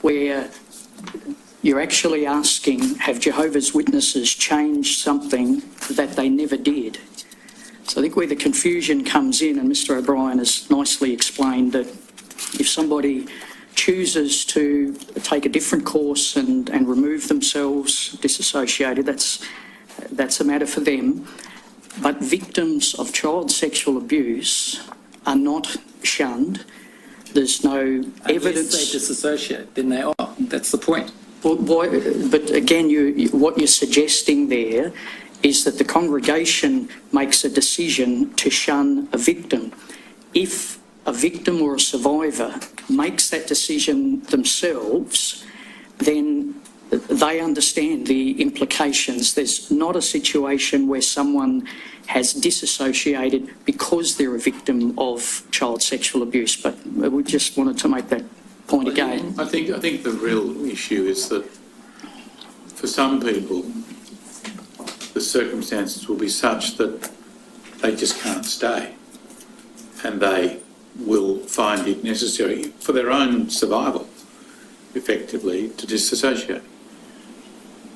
where you're actually asking, have Jehovah's Witnesses changed something that they never did? So I think where the confusion comes in, and Mr. O'Brien has nicely explained that if somebody chooses to take a different course and remove themselves, disassociated, that's a matter for them. But victims of child sexual abuse are not shunned. There's no evidence. Unless they dissociate, then they are. That's the point. Well, but again, what you're suggesting there is that the congregation makes a decision to shun a victim. If a victim or a survivor makes that decision themselves, then they understand the implications. There's not a situation where someone has disassociated because they're a victim of child sexual abuse, but we just wanted to make that point again. I think the real issue is that for some people, the circumstances will be such that they just can't stay, and they will find it necessary for their own survival, effectively, to disassociate.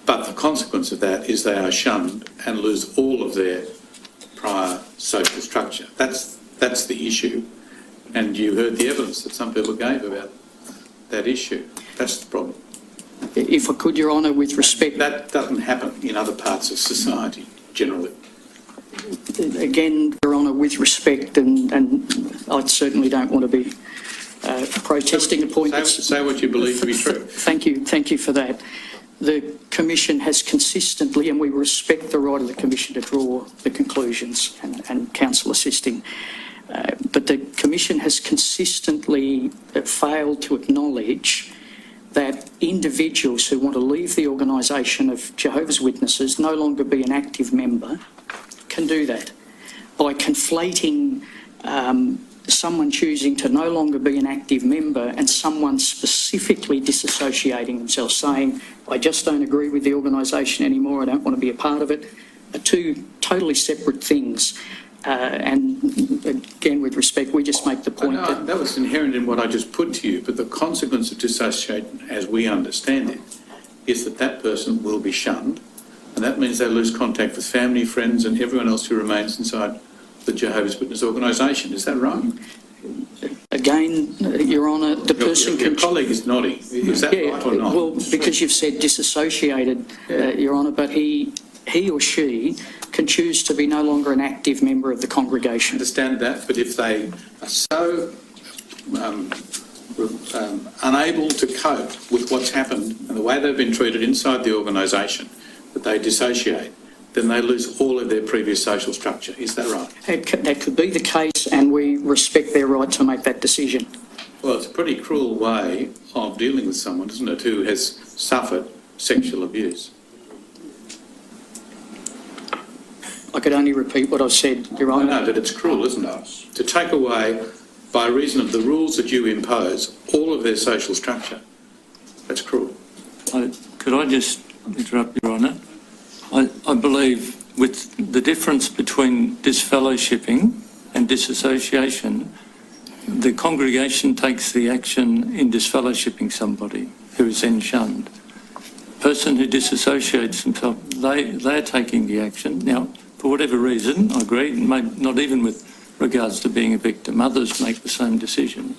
But the consequence of that is they are shunned and lose all of their prior social structure. That's the issue. And you heard the evidence that some people gave about that issue. That's the problem. If I could, Your Honour, with respect... That doesn't happen in other parts of society, generally. Again, Your Honour, with respect, and I certainly don't want to be protesting a point... Say what you believe to be true. Thank you for that. The Commission has consistently, and we respect the right of the Commission to draw the conclusions and Council assisting, but the Commission has consistently failed to acknowledge that individuals who want to leave the organisation of Jehovah's Witnesses, no longer be an active member, can do that by conflating someone choosing to no longer be an active member and someone specifically disassociating themselves, saying, I just don't agree with the organisation anymore, I don't want to be a part of it, are two totally separate things. And again, with respect, we just make the point that was inherent in what I just put to you, but the consequence of dissociation, as we understand it, is that that person will be shunned, and that means they lose contact with family, friends and everyone else who remains inside the Jehovah's Witness organisation. Is that right? Again, Your Honour, the person... Your colleague is nodding. Is that right or not? Well, because you've said disassociated, Your Honour, but he or she can choose to be no longer an active member of the congregation. I understand that, but if they are so unable to cope with what's happened and the way they've been treated inside the organisation, that they dissociate, then they lose all of their previous social structure. Is that right? That could be the case, and we respect their right to make that decision. Well, it's a pretty cruel way of dealing with someone, isn't it, who has suffered sexual abuse. I could only repeat what I've said, Your Honour. I know, but it's cruel, isn't it? To take away, by reason of the rules that you impose, all of their social structure. That's cruel. Could I just interrupt, Your Honour? I believe with the difference between disfellowshipping and disassociation, the congregation takes the action in disfellowshipping somebody who is then shunned. The person who disassociates himself, they're taking the action. Now, for whatever reason, I agree, not even with regards to being a victim, others make the same decision.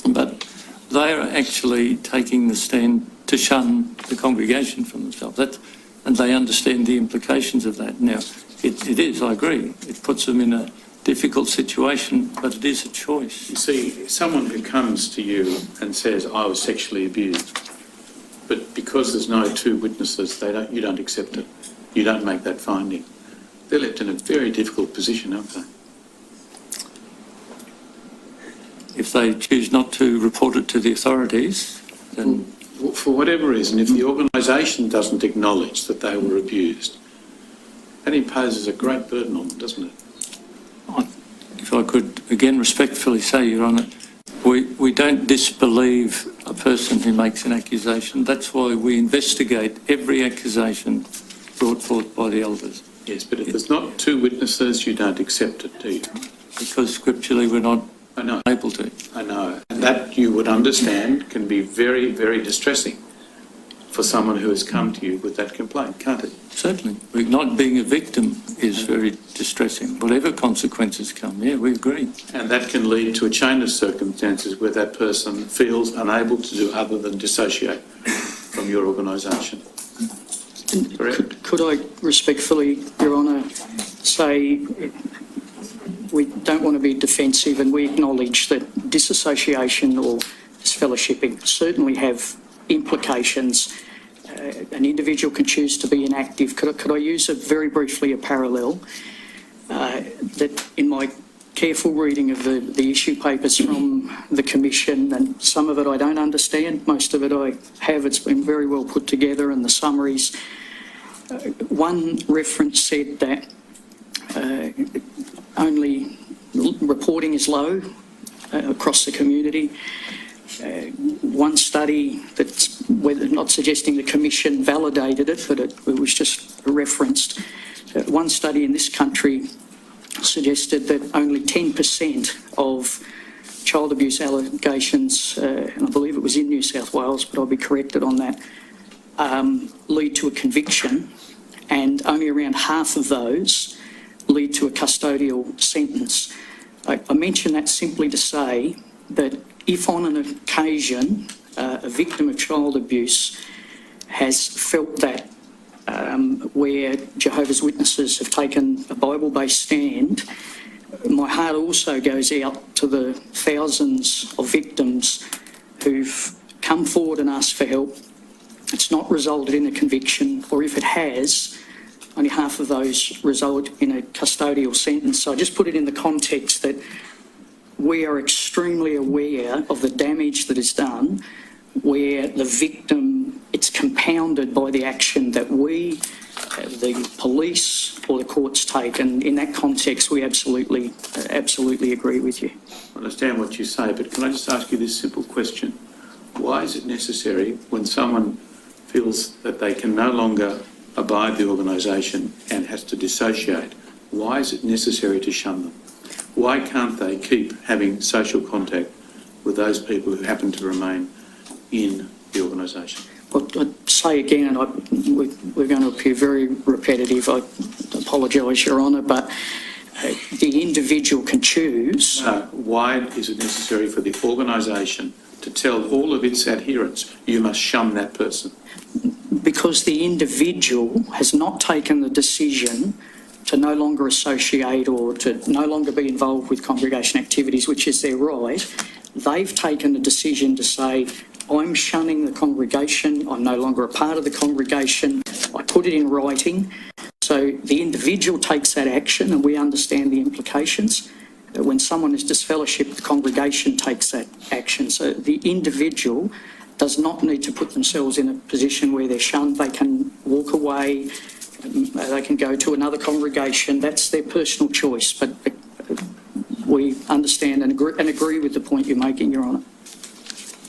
But they are actually taking the stand to shun the congregation from themselves. And they understand the implications of that. Now, it is, I agree, it puts them in a difficult situation, but it is a choice. You see, someone who comes to you and says, I was sexually abused, but because there's no two witnesses, you don't accept it. You don't make that finding. They're left in a very difficult position, aren't they? If they choose not to report it to the authorities, then... For whatever reason, if the organisation doesn't acknowledge that they were abused, that imposes a great burden on them, doesn't it? If I could again respectfully say, Your Honour, we don't disbelieve a person who makes an accusation. That's why we investigate every accusation brought forth by the elders. Yes, but if there's not two witnesses, you don't accept it, do you? Because scripturally we're not able to. I know. And that you would understand can be very, very distressing for someone who has come to you with that complaint, can't it? Certainly. Not being a victim is very distressing. Whatever consequences come, yeah, we agree. And that can lead to a chain of circumstances where that person feels unable to do other than dissociate from your organisation. Correct? Could I respectfully, Your Honour, say we don't want to be defensive and we acknowledge that dissociation or disfellowshipping certainly have implications. An individual can choose to be inactive. Could I use very briefly a parallel that in my careful reading of the issue papers from the Commission, and some of it I don't understand, most of it I have, it's been very well put together, and the summaries. One reference said that only reporting is low across the community. One study that's not suggesting the Commission validated it, but it was just referenced. One study in this country suggested that only 10% of child abuse allegations, and I believe it was in New South Wales, but I'll be corrected on that, lead to a conviction, and only around half of those lead to a custodial sentence. I mention that simply to say that if on an occasion a victim of child abuse has felt that where Jehovah's Witnesses have taken a Bible-based stand, my heart also goes out to the thousands of victims who've come forward and asked for help. It's not resulted in a conviction, or if it has, only half of those result in a custodial sentence. So I just put it in the context that we are extremely aware of the damage that is done where the victim, it's compounded by the action that we, the police or the courts take, and in that context we absolutely agree with you. I understand what you say, but can I just ask you this simple question? Why is it necessary when someone feels that they can no longer abide the organisation and has to dissociate, why is it necessary to shun them? Why can't they keep having social contact with those people who happen to remain in the organisation? Well, I'd say again, and we're going to appear very repetitive, I apologise, Your Honour, but the individual can choose. Why is it necessary for the organisation to tell all of its adherents, you must shun that person? Because the individual has not taken the decision to no longer associate or to no longer be involved with congregation activities, which is their right. They've taken the decision to say, I'm shunning the congregation, I'm no longer a part of the congregation, I put it in writing. So the individual takes that action, and we understand the implications. When someone is disfellowshipped, the congregation takes that action. So the individual does not need to put themselves in a position where they're shunned. They can walk away, they can go to another congregation. That's their personal choice. But we understand and agree with the point you're making, Your Honour.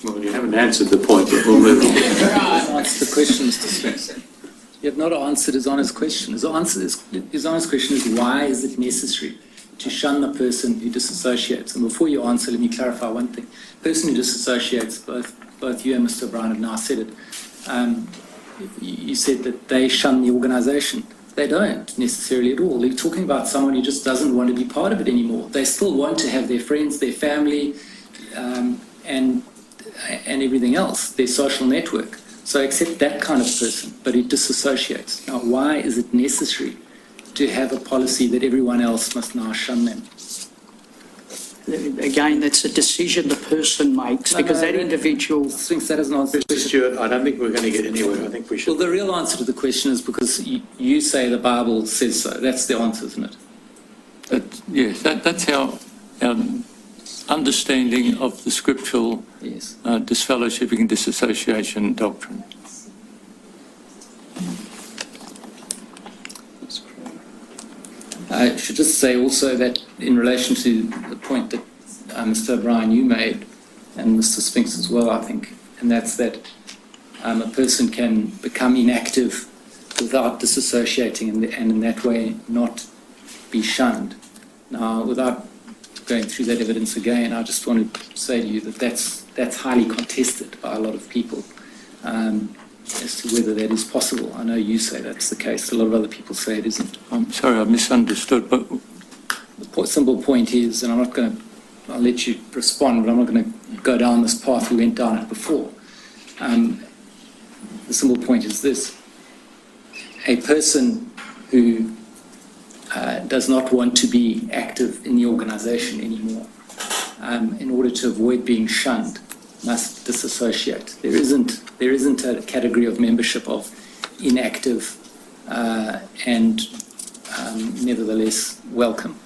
Well, you haven't answered the point, but we'll move on. Answer the question, Mr. Spence. You have not answered his Honour's question. His Honour's question is, why is it necessary to shun the person who disassociates? And before you answer, let me clarify one thing. The person who disassociates, both you and Mr. O'Brien have now said it, you said that they shun the organisation. They don't necessarily at all. They're talking about someone who just doesn't want to be part of it anymore. They still want to have their friends, their family, and everything else, their social network. So accept that kind of person, but it disassociates. Now, why is it necessary to have a policy that everyone else must now shun them? Again, that's a decision the person makes, because that individual... Sphinx, that is not... Mr. Stewart, I don't think we're going to get anywhere. I think we should... Well, the real answer to the question is because you say the Bible says so. That's the answer, isn't it? Yes, that's our understanding of the scriptural disfellowshipping and dissociation doctrine. I should just say also that in relation to the point that Mr. O'Brien, you made, and Mr. Spinks as well, I think, and that's that a person can become inactive without disassociating and in that way not be shunned. Now, without going through that evidence again. I just want to say to you that that's highly contested by a lot of people as to whether that is possible. I know you say that's the case. A lot of other people say it isn't. I'm sorry, I misunderstood, but The simple point is, and I'll let you respond, but I'm not going to go down this path we went down it before. The simple point is this: a person who does not want to be active in the organisation anymore, in order to avoid being shunned, must disassociate. There isn't a category of membership of inactive and nevertheless welcome.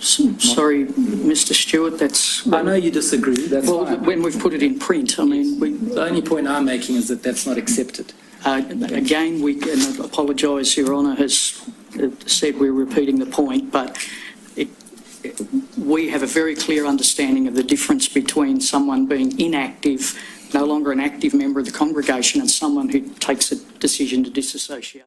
Sorry, Mr. Stewart, that's... I know you disagree. That's Well, fine. when we've put it in print, I mean, The only point I'm making is that that's not accepted. again, and I apologise, Your Honour has said we're repeating the point, but we have a very clear understanding of the difference between someone being inactive, no longer an active member of the congregation, and someone who takes a decision to disassociate.